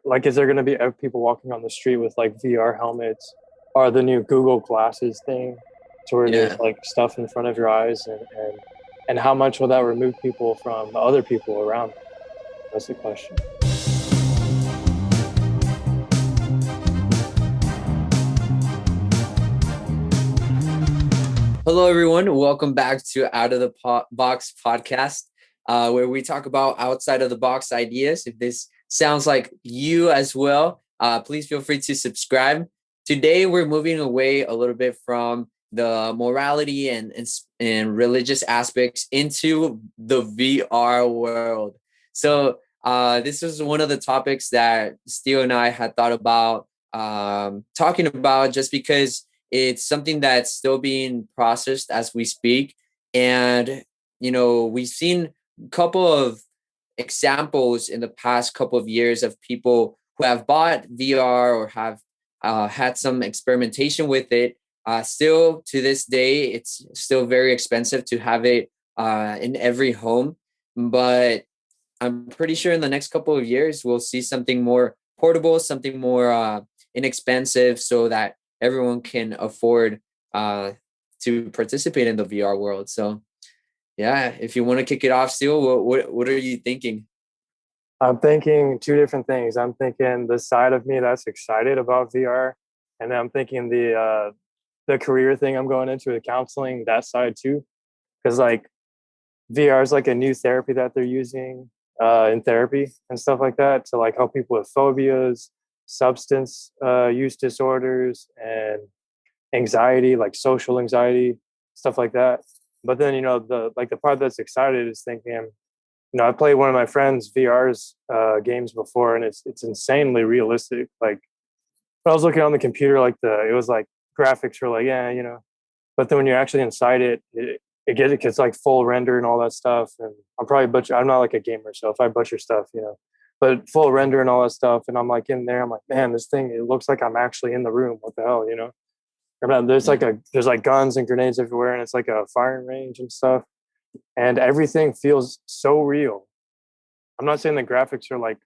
Like, is there going to be people walking on the street with like VR helmets, or the new Google Glasses thing, to where there's Yeah. like stuff in front of your eyes, and how much will that remove people from other people around them? That's the question. Hello, everyone. Welcome back to Box podcast, where we talk about outside of the box ideas. If this sounds like you as well, please feel free to subscribe. Today, we're moving away a little bit from the morality and religious aspects into the VR world. So, this is one of the topics that Steele and I had thought about talking about, just because it's something that's still being processed as we speak. And, we've seen a couple of examples in the past couple of years of people who have bought VR or have had some experimentation with it. Still to this day, it's still very expensive to have it in every home. But I'm pretty sure in the next couple of years, we'll see something more portable, something more inexpensive, so that everyone can afford uh, to participate in the VR world. So, yeah, if you want to kick it off, Seal, what are you thinking? I'm thinking two different things. I'm thinking the side of me that's excited about VR, and then I'm thinking the career thing I'm going into, the counseling, that side too. Because like VR is like a new therapy that they're using in therapy and stuff like that to like help people with phobias, substance use disorders, and anxiety, like social anxiety, stuff like that. But then the part that's excited is thinking, I played one of my friends' VR's games before, and it's insanely realistic. Like when I was looking on the computer, like it was like graphics were like, yeah. But then when you're actually inside it gets like full render and all that stuff. And I'm probably butcher. I'm not like a gamer, so if I butcher stuff. But full render and all that stuff, and I'm like in there. I'm like, man, this thing. It looks like I'm actually in the room. What the hell? Yeah, There's like guns and grenades everywhere, and it's like a firing range and stuff, and everything feels so real. I'm not saying the graphics are like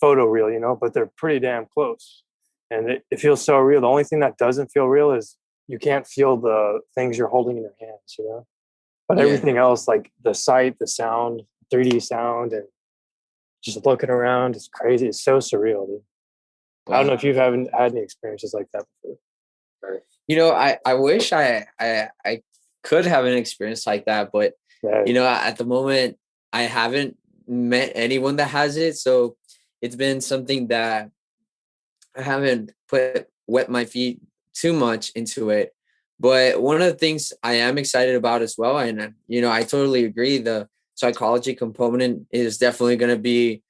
photo real, but they're pretty damn close. And it feels so real. The only thing that doesn't feel real is you can't feel the things you're holding in your hands. But yeah. everything else, like the sight, the sound, 3D sound, and just looking around, it's crazy. It's so surreal, dude. I don't know Wow. if you haven't had any experiences like that before. Right. I wish I could have an experience like that, but Yeah. at the moment I haven't met anyone that has it. So it's been something that I haven't put wet my feet too much into it. But one of the things I am excited about as well, and I totally agree, the psychology component is definitely going to be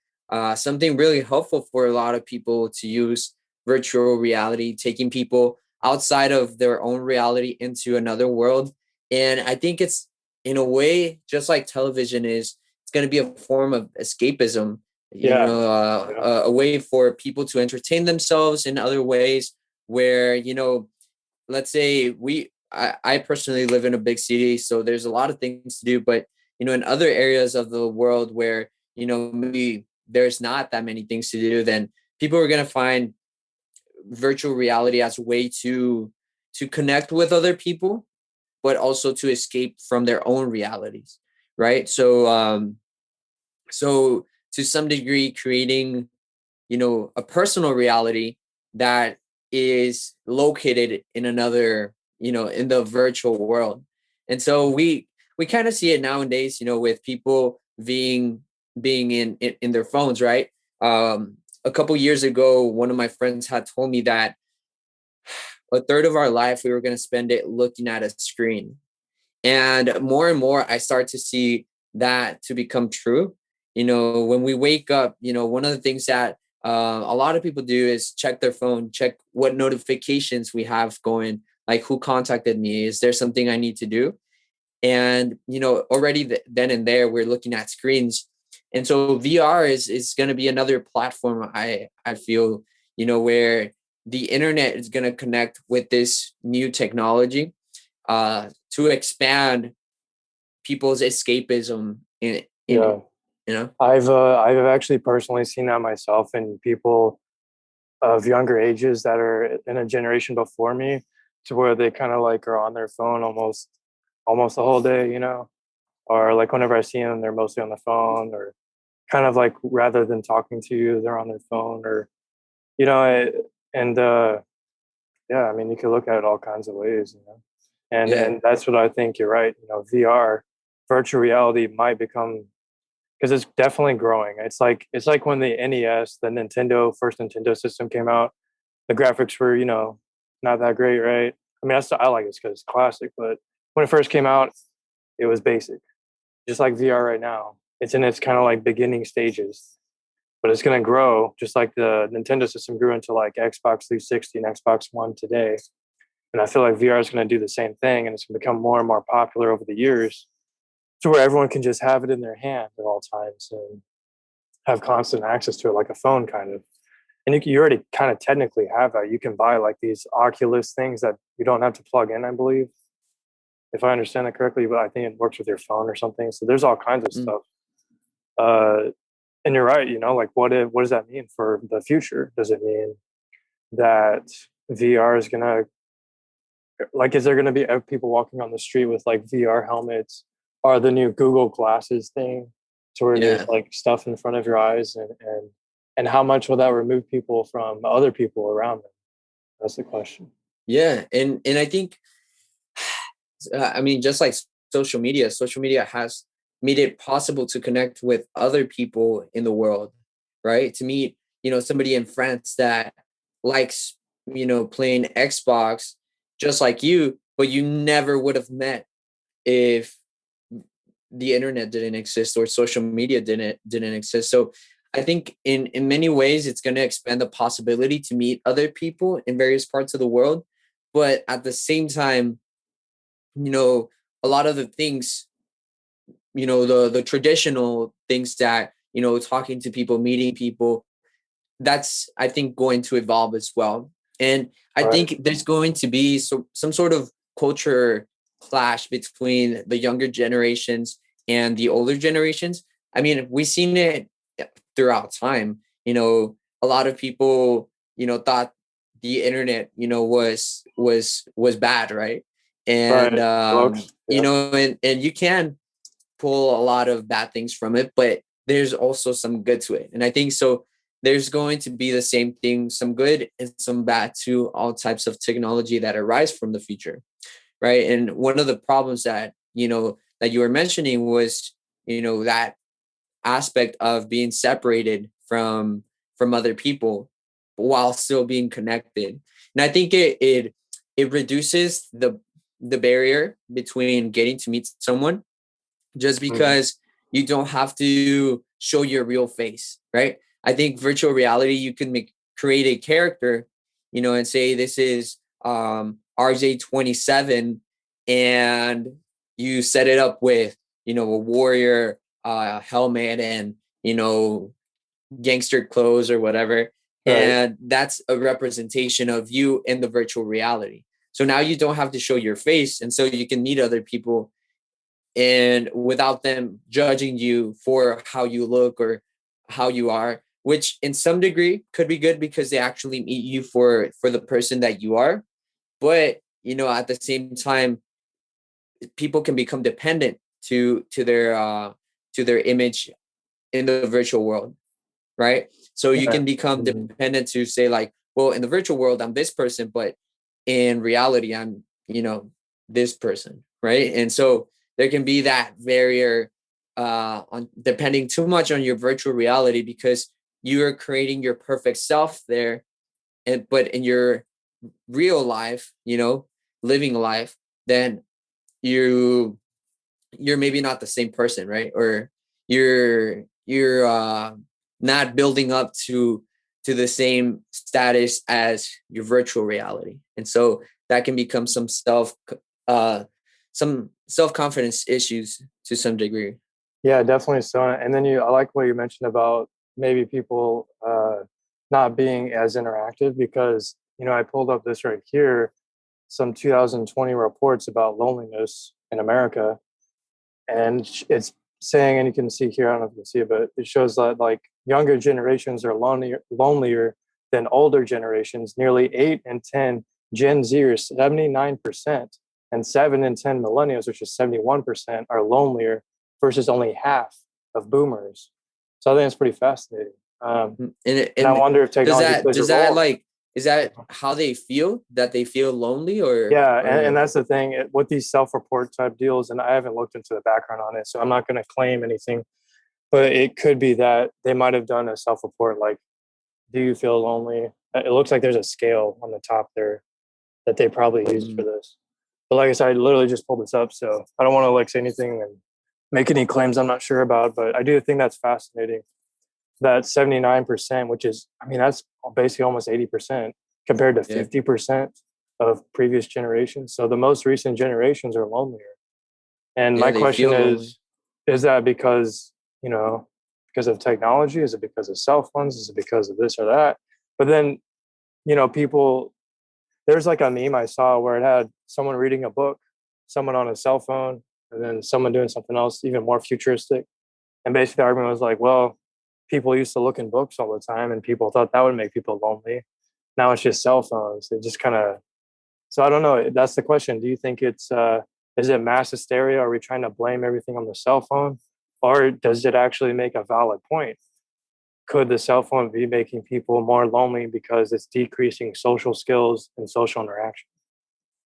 something really helpful for a lot of people to use virtual reality, taking people outside of their own reality into another world. And I think it's, in a way, just like television is, it's going to be a form of escapism, Yeah. Yeah. a way for people to entertain themselves in other ways where, let's say I personally live in a big city, so there's a lot of things to do, but, in other areas of the world where, maybe there's not that many things to do, then people are going to find virtual reality as a way to connect with other people, but also to escape from their own realities. Right. So to some degree, creating, a personal reality that is located in another, in the virtual world. And so we kind of see it nowadays, with people being in their phones, right? A couple years ago, one of my friends had told me that a third of our life we were going to spend it looking at a screen. And more, I start to see that to become true. When we wake up, one of the things that a lot of people do is check their phone, check what notifications we have going, like who contacted me, is there something I need to do? And already then and there, we're looking at screens. And so VR is going to be another platform, I feel, where the internet is going to connect with this new technology to expand people's escapism in Yeah. you know? I've actually personally seen that myself in people of younger ages that are in a generation before me, to where they kind of like are on their phone almost the whole day, you know, or like whenever I see them, they're mostly on the phone, or kind of like rather than talking to you, they're on their phone, or you know, and yeah, I mean, you can look at it all kinds of ways, you know, Yeah. and that's what I think. You're right. You know, VR, virtual reality, might become, because it's definitely growing. It's like when the NES, the Nintendo first Nintendo system came out, the graphics were, you know, not that great, right? I mean, I like it because it's classic, but when it first came out, it was basic. Just like VR right now, it's in its kind of like beginning stages, but it's going to grow just like the Nintendo system grew into like Xbox 360 and Xbox One today. And I feel like VR is going to do the same thing, and it's going to become more and more popular over the years, to where everyone can just have it in their hand at all times and have constant access to it, like a phone kind of. And you already kind of technically have that. You can buy like these Oculus things that you don't have to plug in, I believe, if I understand that correctly. But I think it works with your phone or something. So there's all kinds of Mm. stuff. Uh, and you're right. You know, like what does that mean for the future? Does it mean that VR is gonna, like, is there gonna be people walking on the street with like VR helmets, or the new Google glasses thing, to where there's Yeah. like stuff in front of your eyes, and how much will that remove people from other people around them? That's the question. Yeah. And I think, I mean, just like social media has made it possible to connect with other people in the world, right? To meet, somebody in France that likes, playing Xbox just like you, but you never would have met if the internet didn't exist or social media didn't exist. So I think in many ways it's going to expand the possibility to meet other people in various parts of the world, but at the same time, you know a lot of the things, the traditional things that, talking to people, meeting people, that's, I think, going to evolve as well. And I Right. think there's going to be some sort of culture clash between the younger generations and the older generations. I mean, we've seen it throughout time. A lot of people, thought the internet, was bad, right? And Right. Books. Yep. and you can pull a lot of bad things from it, but there's also some good to it. And I think so there's going to be the same thing, some good and some bad to all types of technology that arise from the future. Right. And one of the problems that, that you were mentioning was, that aspect of being separated from other people while still being connected. And I think it reduces the barrier between getting to meet someone, just Mhm. because you don't have to show your real face, right? I think virtual reality, you can create a character, and say this is RJ27, and you set it up with, a warrior helmet and, you know, gangster clothes or whatever. Right. And that's a representation of you in the virtual reality. So now you don't have to show your face. And so you can meet other people and without them judging you for how you look or how you are, which in some degree could be good because they actually meet you for the person that you are. But at the same time, people can become dependent to their image in the virtual world, right? So you Yeah. can become Mhm. dependent to say like, well, in the virtual world I'm this person, but in reality I'm, this person, right? And so there can be that barrier on depending too much on your virtual reality, because you are creating your perfect self there, and but in your real life, living life, then you you're maybe not the same person, right? Or you're not building up to the same status as your virtual reality. And so that can become uh some self-confidence issues to some degree. Yeah, definitely so. And then I like what you mentioned about maybe people not being as interactive, because I pulled up this right here, some 2020 reports about loneliness in America, and it's saying, and you can see here, I don't know if you can see it, but it shows that like younger generations are lonelier than older generations. Nearly 8 in 10 Gen Zers, 79%, and 7 in 10 millennials, which is 71%, are lonelier versus only half of boomers. So I think it's pretty fascinating. And I wonder if technology plays a does that role. like, is that how they feel, that they feel lonely, Yeah, or and that's the thing with these self-report type deals, and I haven't looked into the background on it, so I'm not going to claim anything, but it could be that they might have done a self-report like, do you feel lonely? It looks like there's a scale on the top there that they probably used for this. But like I said, I literally just pulled this up, so I don't want to like say anything and make any claims I'm not sure about, but I do think that's fascinating. That 79%, which is, I mean, that's basically almost 80% compared to 50% of previous generations. So the most recent generations are lonelier. And yeah, my they question feel lonely. is that because, because of technology? Is it because of cell phones? Is it because of this or that? But then, people, there's like a meme I saw where it had someone reading a book, someone on a cell phone, and then someone doing something else even more futuristic. And basically the argument was like, well, people used to look in books all the time and people thought that would make people lonely. Now it's just cell phones. It just kind of, so I don't know. That's the question. Do you think is it mass hysteria? Are we trying to blame everything on the cell phone? Or does it actually make a valid point? Could the cell phone be making people more lonely because it's decreasing social skills and social interaction?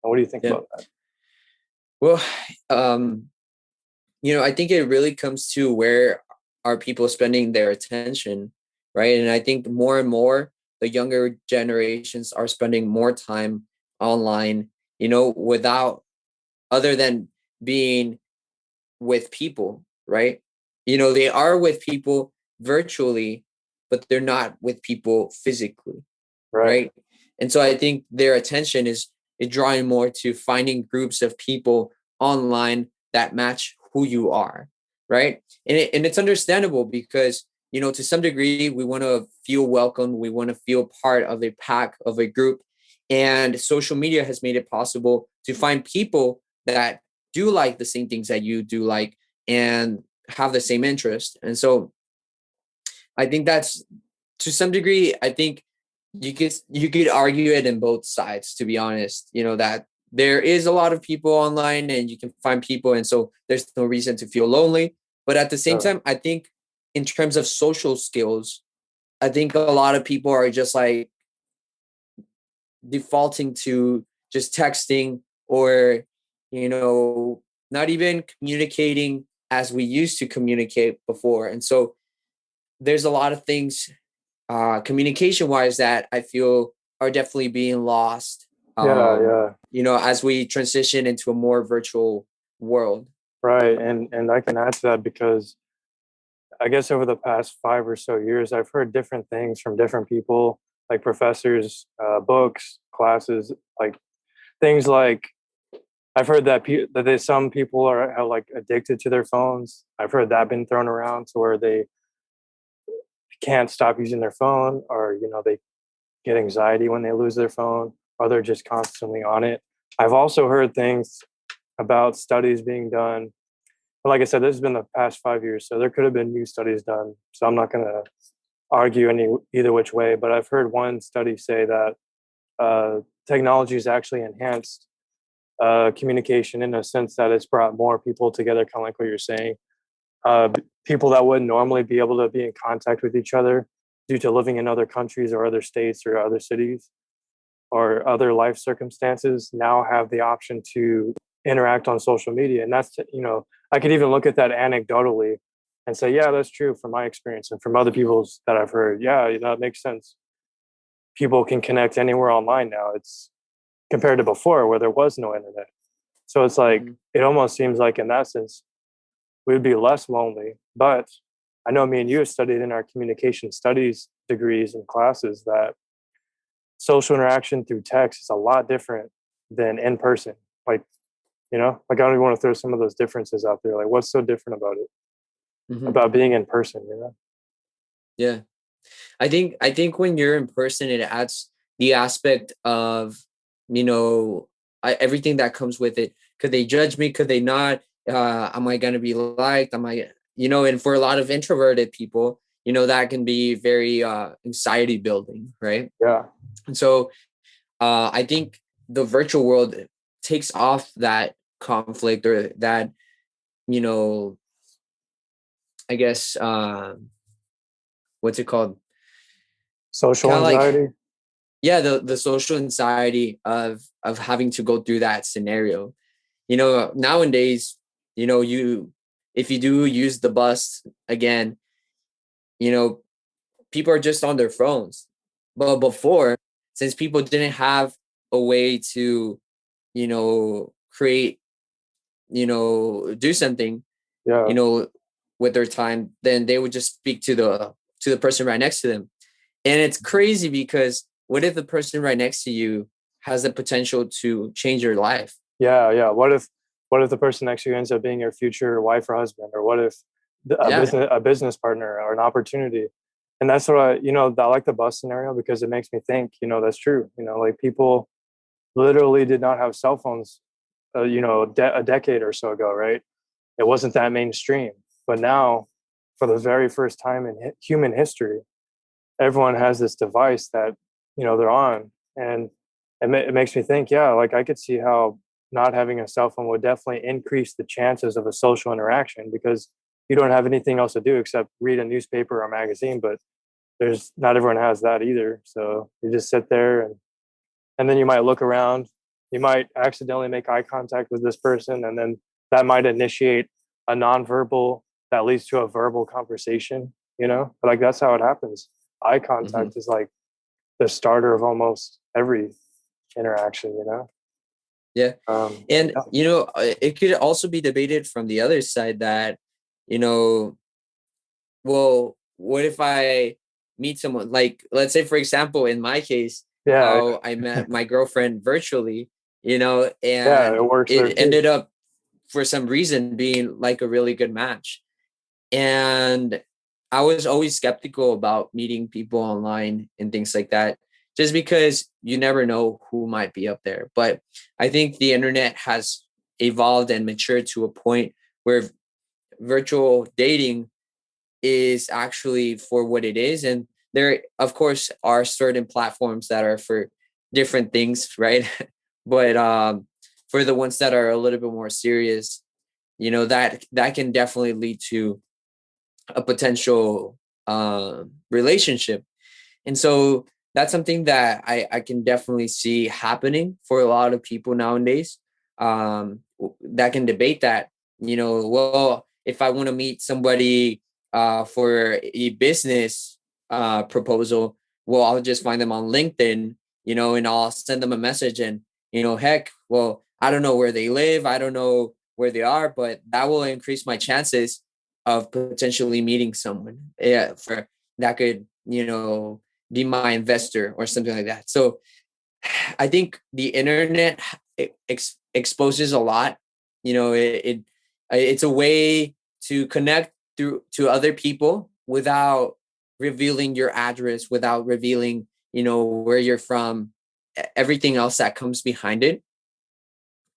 And what do you think Yeah. about that? Well, I think it really comes to where are people spending their attention, right? And I think more and more the younger generations are spending more time online, without, other than being with people, right? They are with people virtually, but they're not with people physically, Right. right? And so I think their attention is drawing more to finding groups of people online that match who you are, right? And it's understandable because, to some degree, we want to feel welcome. We want to feel part of a pack, of a group. And social media has made it possible to find people that do like the same things that you do like and have the same interest. And so I think that's, to some degree, I think you could argue it in both sides, to be honest, that there is a lot of people online and you can find people, and so there's no reason to feel lonely. But at the same time, I think in terms of social skills, I think a lot of people are just like defaulting to just texting, or not even communicating as we used to communicate before. And so there's a lot of things, communication wise, that I feel are definitely being lost, as we transition into a more virtual world. Right. And I can add to that because I guess over the past 5 or so years, I've heard different things from different people, like professors, books, classes, like things like I've heard that some people are like addicted to their phones. I've heard that been thrown around to where they can't stop using their phone, or they get anxiety when they lose their phone, or they're just constantly on it. I've also heard things about studies being done. But like I said, this has been the past 5 years, so there could have been new studies done. So I'm not going to argue either which way. But I've heard one study say that technology has actually enhanced communication in a sense that it's brought more people together, kind of like what you're saying. People that wouldn't normally be able to be in contact with each other due to living in other countries or other states or other cities or other life circumstances now have the option to interact on social media. And that's, I could even look at that anecdotally and say, yeah, that's true from my experience and from other people's that I've heard. Yeah, that makes sense. People can connect anywhere online now. It's compared to before where there was no internet. So it's like, it almost seems like in that sense, we would be less lonely. But I know me and you have studied in our communication studies degrees and classes that social interaction through text is a lot different than in person. Like, like I don't even want to throw some of those differences out there. Like, what's so different about it, about being in person, Yeah. I think when you're in person, it adds the aspect of, everything that comes with it. Could they judge me? Could they not? Am I going to be liked? Am I and for a lot of introverted people, that can be very anxiety building, right? Yeah. And so I think the virtual world takes off that conflict, or that, you know, I guess, what's it called? Social Kind of like, anxiety. yeah, the social anxiety of having to go through that scenario. Nowadays, you if you do use the bus again, you know, people are just on their phones. But before, since people didn't have a way to, create, do something, Yeah. you know, with their time, then they would just speak to the person right next to them. And it's crazy because what if the person right next to you has the potential to change your life? Yeah. Yeah. What if the person next to you ends up being your future wife or husband, or what if Yeah. a business partner or an opportunity? And that's what I like the bus scenario, because it makes me think, that's true. Like people literally did not have cell phones, a decade or so ago, right? It wasn't that mainstream. But now, for the very first time in human history, everyone has this device that they're on, and it makes me think, yeah, like I could see how not having a cell phone would definitely increase the chances of a social interaction, because you don't have anything else to do except read a newspaper or magazine. But there's not everyone has that either, so you just sit there, and then you might look around, you might accidentally make eye contact with this person, and then that might initiate a nonverbal that leads to a verbal conversation. Like that's how it happens. Eye Hmm. contact is like the starter of almost every interaction. Yeah. And, Yeah. it could also be debated from the other side that, you know, well, what if I meet someone, like, let's say, for example, in my case, Yeah. how I met my girlfriend virtually, Yeah, and it works there it too. ended up for some reason being like a really good match. And I was always skeptical about meeting people online and things like that, just because you never know who might be up there. But I think the internet has evolved and matured to a point where virtual dating is actually for what it is. And there, of course, are certain platforms that are for different things, right? But for the ones that are a little bit more serious, that can definitely lead to a potential relationship. And so that's something that I can definitely see happening for a lot of people nowadays, that can debate that, well, if I want to meet somebody for a business proposal, well, I'll just find them on LinkedIn, and I'll send them a message, and, heck, well, I don't know where they live. I don't know where they are, but that will increase my chances of potentially meeting someone. Yeah, for that could, be my investor or something like that. So I think the internet exposes a lot. It's a way to connect through to other people without revealing your address, without revealing, where you're from, everything else that comes behind it.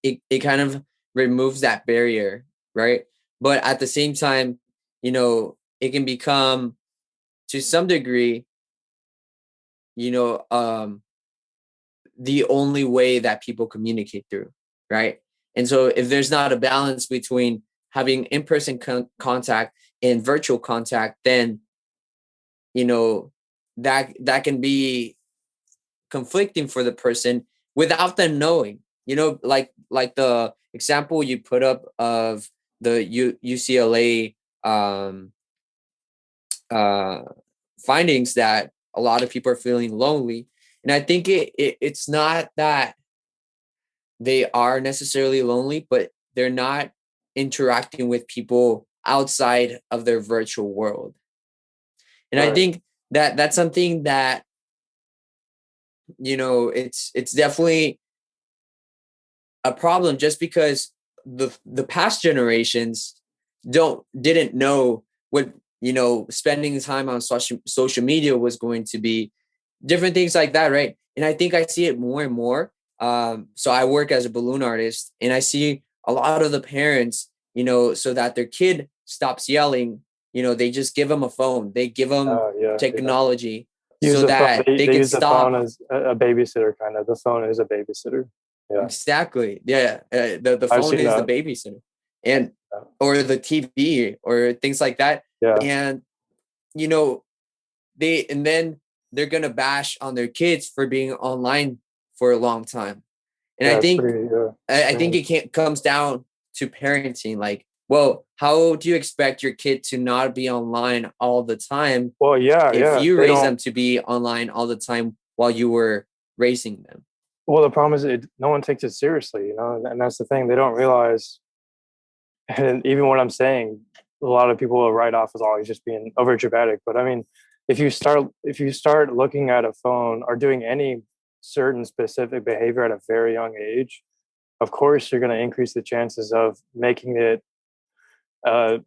It kind of removes that barrier, right? But at the same time, it can become, to some degree, you know, um, the only way that people communicate through, right? And so if there's not a balance between having in-person contact and virtual contact, then, you know, that can be conflicting for the person without them knowing. Like the example you put up of the UCLA uh, findings, that a lot of people are feeling lonely. And I think it's not that they are necessarily lonely, but they're not interacting with people outside of their virtual world. And I Right. think that that's something that, it's definitely a problem, just because the past generations didn't know what, spending time on social media was going to be, different things like that, right? And I think I see it more and more. So I work as a balloon artist, and I see a lot of the parents, so that their kid stops yelling, they just give them a phone. They give them Yeah, yeah. technology Use so the phone. that They they could use the phone stop. as a babysitter, kind of. The phone is a babysitter. Yeah, Exactly. Yeah. The I've phone seen is the that. babysitter, and Yeah. or the TV or things like that. Yeah. And you know, and then they're gonna bash on their kids for being online for a long time. And I Yeah, it's think pretty I think strange. it can't comes down to parenting. Like, well, how do you expect your kid to not be online all the time Well, yeah, if yeah. you They raise don't. them to be online all the time while you were raising them? Well, the problem is no one takes it seriously, and that's the thing. They don't realize, and even what I'm saying, a lot of people will write off as always just being over dramatic. But I mean, if you start looking at a phone or doing any certain specific behavior at a very young age, of course you're going to increase the chances of making it, uh,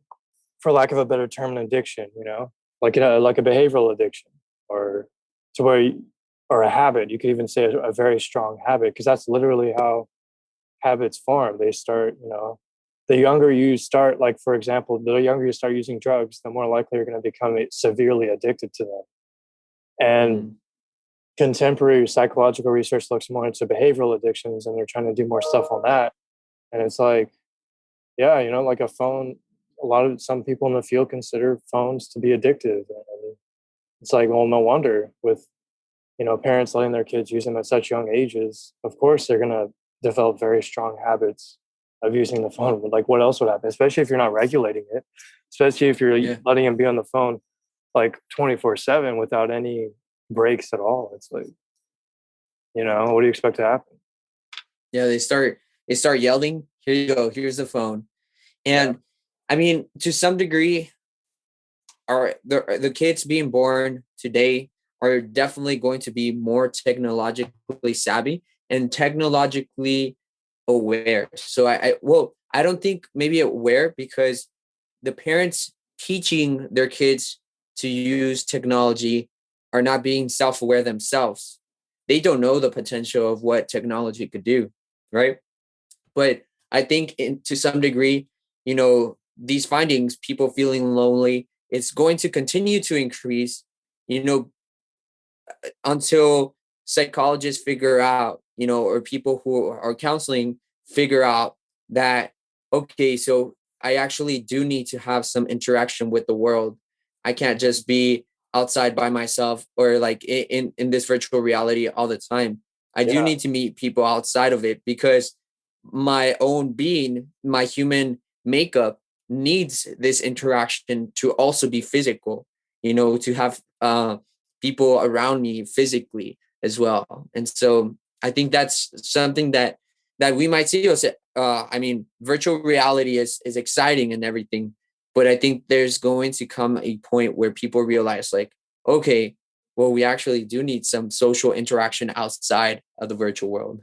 for lack of a better term, an addiction. Like a behavioral addiction, or to where, or a habit. You could even say a very strong habit, because that's literally how habits form. They start, the younger you start, like for example, the younger you start using drugs, the more likely you're going to become severely addicted to them. And Mm-hmm. contemporary psychological research looks more into behavioral addictions, and they're trying to do more stuff on that. And it's like, yeah, like a phone, some people in the field consider phones to be addictive. And it's like, well, no wonder, with parents letting their kids use them at such young ages. Of course they're going to develop very strong habits of using the phone. Like, what else would happen, especially if you're not regulating it, especially if you're Yeah. letting them be on the phone like 24/7 without any breaks at all. It's like, what do you expect to happen? Yeah. They start yelling, here you go, here's the phone. Yeah. And I mean, to some degree, are the kids being born today are definitely going to be more technologically savvy and technologically aware. So I don't think maybe aware, because the parents teaching their kids to use technology are not being self-aware themselves. They don't know the potential of what technology could do, right? But I think to some degree, these findings, people feeling lonely, it's going to continue to increase, you know, until psychologists figure out, or people who are counseling figure out that, okay, so I actually do need to have some interaction with the world. I can't just be outside by myself, or like in this virtual reality all the time. I do Yeah. need to meet people outside of it, because my own being, my human makeup needs this interaction to also be physical, to have people around me physically as well. And so I think that's something that we might see. I mean, virtual reality is exciting and everything, but I think there's going to come a point where people realize, like, okay, well, we actually do need some social interaction outside of the virtual world.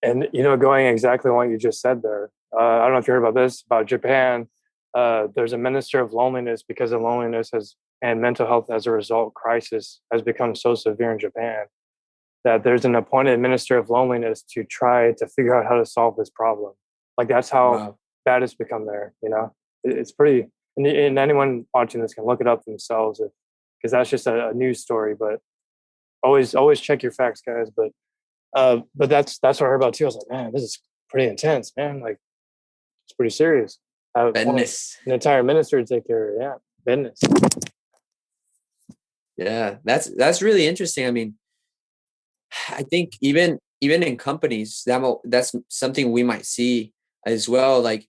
And going exactly what you just said there. I don't know if you heard about this about Japan. There's a minister of loneliness, because of loneliness has and mental health as a result crisis has become so severe in Japan, that there's an appointed minister of loneliness to try to figure out how to solve this problem. Like, that's how Wow. bad it's become there. It's pretty. And anyone watching this can look it up themselves, because that's just a news story. But always check your facts, guys. But that's what I heard about too. I was like, man, this is pretty intense, man. Like, it's pretty serious. Appoint Goodness. an entire minister to take care of, yeah, business. Yeah, that's really interesting. I mean, I think even in companies, that's something we might see as well. Like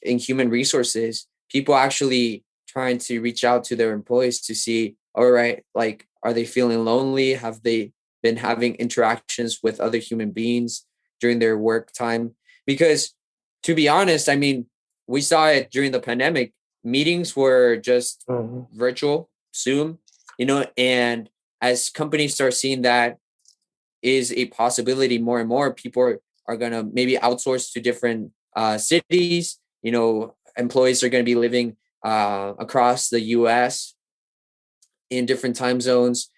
in human resources, people actually trying to reach out to their employees to see, all right, like, are they feeling lonely? Have they been having interactions with other human beings during their work time? Because, to be honest, I mean, we saw it during the pandemic. Meetings were just Mm-hmm. virtual, Zoom, and as companies start seeing that is a possibility more and more, people are going to maybe outsource to different cities. Employees are going to be living across the US in different time zones.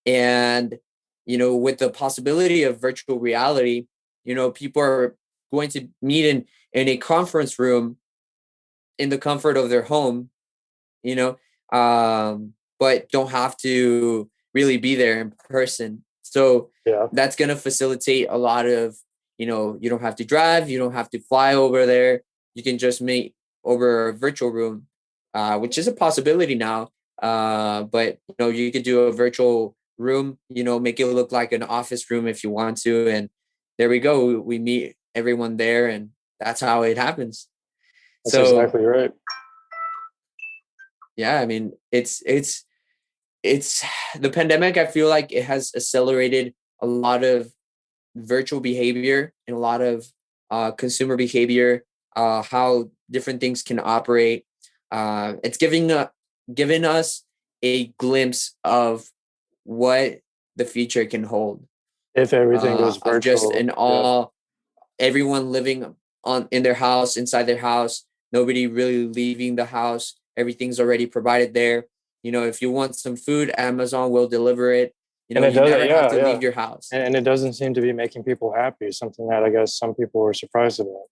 And, with the possibility of virtual reality, people are going to meet in a conference room in the comfort of their home, you know, but don't have to really be there in person. So Yeah. that's going to facilitate a lot of, you don't have to drive, you don't have to fly over there. You can just meet over a virtual room, which is a possibility now. But you could do a virtual room, make it look like an office room if you want to. And there we go. We meet everyone there, and that's how it happens. That's So exactly right. yeah, I mean, it's the pandemic. I feel like it has accelerated a lot of virtual behavior and a lot of consumer behavior, how different things can operate. It's giving us a glimpse of what the future can hold, If everything goes of just virtual. an Yeah. all everyone living in their house, inside their house, nobody really leaving the house. Everything's already provided there. If you want some food, Amazon will deliver it. And it You doesn't, never have yeah, to yeah. leave your house. And it doesn't seem to be making people happy, something that I guess some people were surprised about.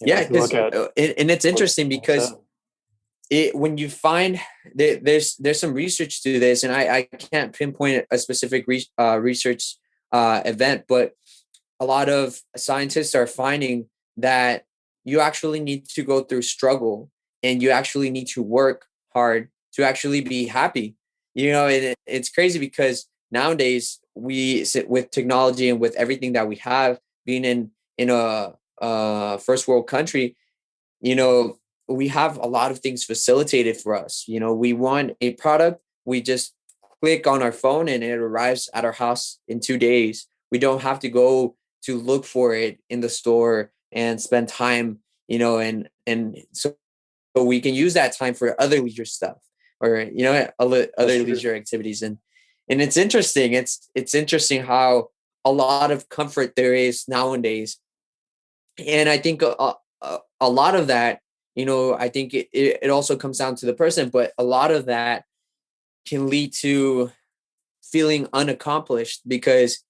Yeah, If you because look at and it's what's interesting being said. because when you find there's some research to this, and I can't pinpoint a specific research event, but a lot of scientists are finding that you actually need to go through struggle, and you actually need to work hard to actually be happy. And it's crazy because nowadays we sit with technology and with everything that we have, being in a first world country, you know, we have a lot of things facilitated for us. We want a product, we just click on our phone and it arrives at our house in 2 days. We don't have to go to look for it in the store and spend time, and so we can use that time for other leisure stuff, or other That's true. leisure activities. And it's interesting. It's interesting how a lot of comfort there is nowadays. And I think a lot of that, I think it also comes down to the person, but a lot of that can lead to feeling unaccomplished because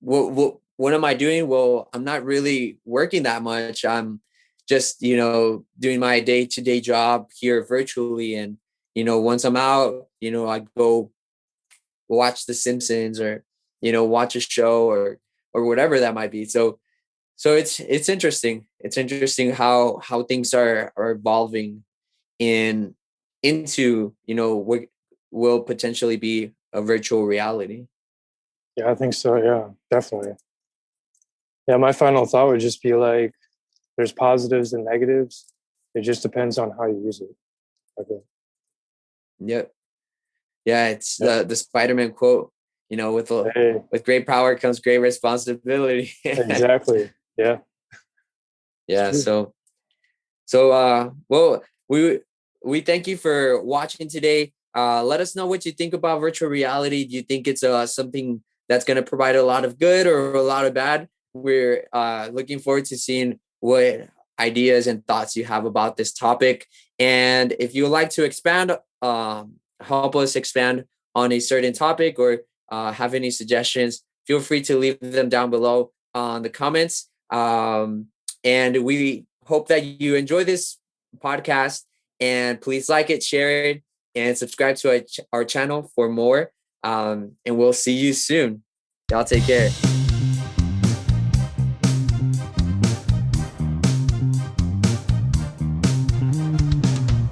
what am I doing? Well, I'm not really working that much. I'm just, doing my day-to-day job here virtually. And, once I'm out, I go watch The Simpsons, or, watch a show, or whatever that might be. So it's interesting. It's interesting how things are evolving in into what will potentially be a virtual reality. Yeah, I think so. Yeah, definitely. Yeah, my final thought would just be like, there's positives and negatives. It just depends on how you use it. I think. Yep. Yeah, it's Yeah. the Spider-Man quote, Hey, with great power comes great responsibility. exactly. Yeah, it's Yeah, true. so well, we thank you for watching today. Let us know what you think about virtual reality. Do you think it's something that's going to provide a lot of good or a lot of bad? We're looking forward to seeing what ideas and thoughts you have about this topic. And if you would like to expand, help us expand on a certain topic, or have any suggestions, feel free to leave them down below on the comments. And we hope that you enjoy this podcast, and please like it, share it, and subscribe to our channel for more. And we'll see you soon. Y'all take care.